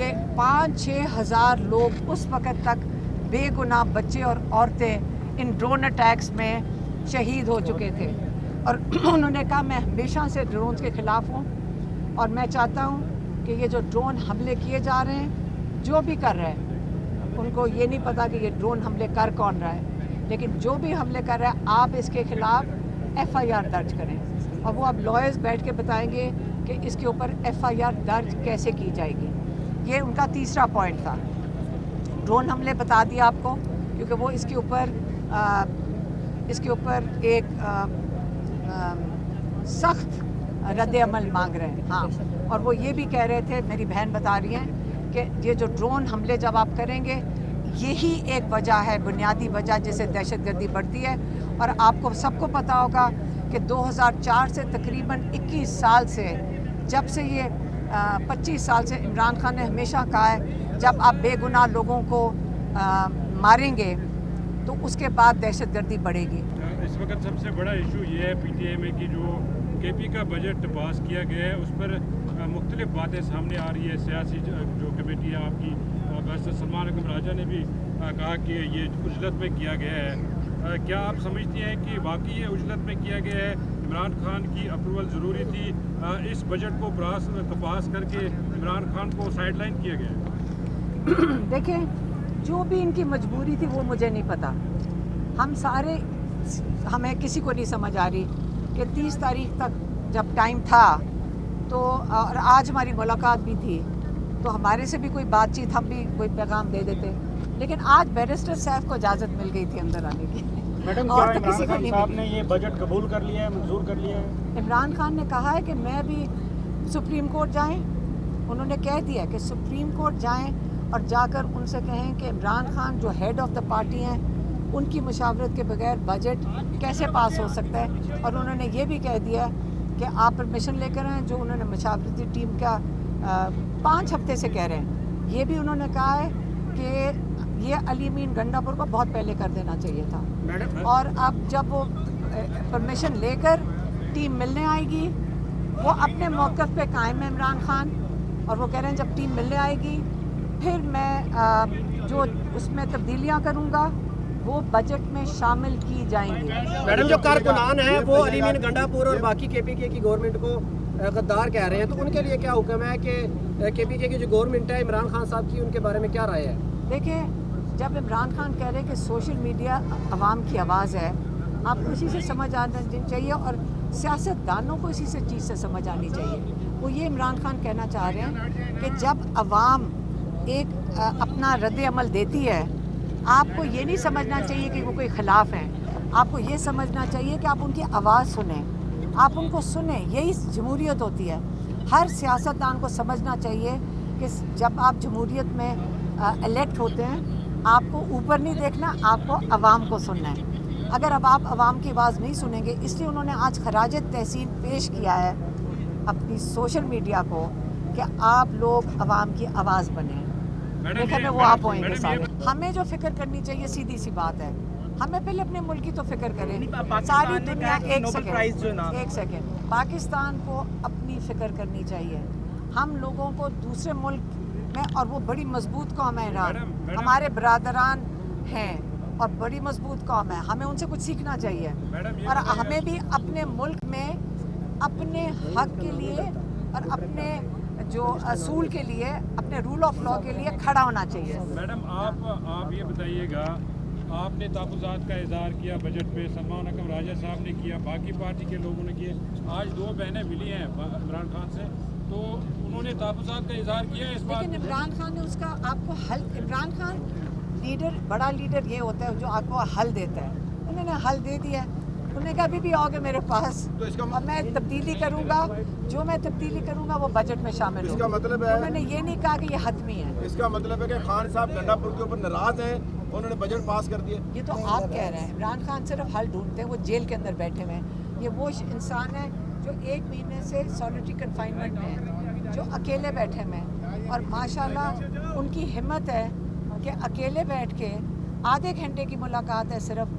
کہ 5-6 ہزار لوگ اس وقت تک بے گناہ بچے اور عورتیں ان ڈرون اٹیکس میں شہید ہو چکے تھے. اور انہوں نے کہا میں ہمیشہ سے ڈرونز کے خلاف ہوں اور میں چاہتا ہوں کہ یہ جو ڈرون حملے کیے جا رہے ہیں, جو بھی کر رہے ہیں, ان کو یہ نہیں پتا کہ یہ ڈرون حملے کر کون رہا ہے, لیکن جو بھی حملے کر رہا ہے آپ اس کے خلاف FIR درج کریں. اور وہ اب لائرز بیٹھ کے بتائیں گے کہ اس کے اوپر FIR درج کیسے کی جائے گی. یہ ان کا تیسرا پوائنٹ تھا. ڈرون حملے بتا دیا آپ کو, کیونکہ وہ اس کے اوپر ایک سخت رد عمل مانگ رہے ہیں. ہاں, اور وہ یہ بھی کہہ رہے تھے, میری بہن بتا رہی ہیں کہ یہ جو ڈرون حملے جب آپ کریں گے, یہی ایک وجہ ہے, بنیادی وجہ جس سے دہشت گردی بڑھتی ہے. اور آپ کو سب کو پتا ہوگا کہ 2004 سے تقریباً 21 سال سے, جب سے یہ 25 سال سے عمران خان نے ہمیشہ کہا ہے جب آپ بے گناہ لوگوں کو ماریں گے تو اس کے بعد دہشت گردی بڑھے گی. اس وقت سب سے بڑا ایشو یہ ہے PTI میں کہ جو KP کا بجٹ پاس کیا گیا ہے اس پر مختلف باتیں سامنے آ رہی ہے. سیاسی جو کمیٹی ہے آپ کی, بارسٹر سلمان اکرم راجہ نے بھی کہا کہ یہ عجلت میں کیا گیا ہے. کیا آپ سمجھتی ہیں کہ واقعی یہ عجلت میں کیا گیا ہے؟ عمران خان کی اپروول ضروری تھی, اس بجٹ کو پاس کر کے عمران خان کو سائڈ لائن کیا گیا ہے؟ دیکھیں, جو بھی ان کی مجبوری تھی وہ مجھے نہیں پتا. ہمیں کسی کو نہیں سمجھ آ رہی کہ 30 تاریخ تک جب ٹائم تھا تو, اور آج ہماری ملاقات بھی تھی, تو ہمارے سے بھی کوئی بات چیت, ہم بھی کوئی پیغام دے دیتے. لیکن آج بیرسٹر صاحب کو اجازت مل گئی تھی اندر آنے کی. میڈم, اور کیا تو کسی کو عمران نہیں خان صاحب ملی. نے یہ بجٹ قبول کر لیا ہے, منظور کر لیا ہے؟ عمران خان نے کہا ہے کہ میں بھی سپریم کورٹ جائیں. انہوں نے کہہ دیا کہ سپریم کورٹ جائیں اور جا کر ان سے کہیں کہ عمران خان جو ہیڈ آف دا پارٹی ہیں ان کی مشاورت کے بغیر بجٹ کیسے پاس ہو سکتا ہے. اور انہوں نے یہ بھی کہہ دیا کہ آپ پرمیشن لے کر آئیں, جو انہوں نے مشاورتی ٹیم کا 5 ہفتے سے کہہ رہے ہیں. یہ بھی انہوں نے کہا ہے کہ یہ علی امین گنڈا پور کو بہت پہلے کر دینا چاہیے تھا. اور اب جب وہ پرمیشن لے کر ٹیم ملنے آئے گی, وہ اپنے موقف پہ قائم ہے عمران خان, اور وہ کہہ رہے ہیں جب ٹیم ملنے آئے گی پھر میں جو اس میں تبدیلیاں کروں گا وہ بجٹ میں شامل کی جائیں گی. میڈم, جو کارکنان ہیں وہ علی امین گنڈا پور اور باقی KPK کی گورنمنٹ کو غدار کہہ رہے ہیں, تو ان کے لیے کیا حکم ہے کہ KPK کی جو گورنمنٹ ہے عمران خان صاحب کی, ان کے بارے میں کیا رائے ہے؟ دیکھیں, جب عمران خان کہہ رہے ہیں کہ سوشل میڈیا عوام کی آواز ہے, آپ کو اسی سے سمجھ آنا چاہیے اور سیاست دانوں کو اسی چیز سے سمجھ آنی چاہیے. وہ یہ عمران خان کہنا چاہ رہے ہیں کہ جب عوام ایک اپنا رد عمل دیتی ہے, آپ کو یہ نہیں سمجھنا چاہیے کہ وہ کوئی خلاف ہیں. آپ کو یہ سمجھنا چاہیے کہ آپ ان کی آواز سنیں, آپ ان کو سنیں. یہی جمہوریت ہوتی ہے. ہر سیاستدان کو سمجھنا چاہیے کہ جب آپ جمہوریت میں الیکٹ ہوتے ہیں, آپ کو اوپر نہیں دیکھنا, آپ کو عوام کو سننا ہے. اگر اب آپ عوام کی آواز نہیں سنیں گے, اس لیے انہوں نے آج خراج تحسین پیش کیا ہے اپنی سوشل میڈیا کو کہ آپ لوگ عوام کی آواز بنیں. دیکھیں وہ آپ ہوئیں گے سارے. ہمیں جو فکر کرنی چاہیے سیدھی سی بات ہے, ہمیں پہلے اپنے ملک کی تو فکر کریں. ساری دنیا, ایک سیکنڈ, پاکستان کو اپنی فکر کرنی چاہیے. ہم لوگوں کو دوسرے ملک میں, اور وہ بڑی مضبوط قوم ہے ایران, ہمارے برادران ہیں اور بڑی مضبوط قوم ہے, ہمیں ان سے کچھ سیکھنا چاہیے. اور ہمیں بھی اپنے ملک میں اپنے حق کے لیے اور اپنے جو اصول کے لیے, اپنے رول آف لاء کے لیے کھڑا ہونا چاہیے. میڈم, آپ یہ بتائیے گا, آپ نے تحفظات کا اظہار کیا بجٹ پہ, سلمان اکرم راجہ صاحب نے کیا, باقی پارٹی کے لوگوں نے کیے. آج 2 بہنیں ملی ہیں عمران خان سے, تو انہوں نے تحفظات کا اظہار کیا ہے اس بات. لیکن عمران خان نے اس کا آپ کو حل, عمران خان لیڈر, بڑا لیڈر یہ ہوتا ہے جو آپ کو حل دیتا ہے. انہوں نے حل دے دیا. انہوں نے کہا ابھی بھی آؤ گے میرے پاس, اور میں تبدیلی کروں گا, جو میں تبدیلی کروں گا وہ بجٹ میں شامل ہوگا. انہوں نے یہ نہیں کہا کہ یہ حتمی ہے. اس کا مطلب ہے کہ خان صاحب گنڈا پور کے اوپر ناراض ہیں, انہوں نے بجٹ پاس کر دیا. یہ تو آپ کہہ رہے ہیں. عمران خان صرف حل ڈھونڈتے ہیں, وہ جیل کے اندر بیٹھے ہوئے ہیں. یہ وہ انسان ہے جو 1 مہینے سے سالٹری کنفائنمنٹ میں ہے, جو اکیلے بیٹھے ہوئے ہیں, اور ماشاءاللہ ان کی ہمت ہے کہ اکیلے بیٹھ کے آدھے گھنٹے کی ملاقات ہے صرف,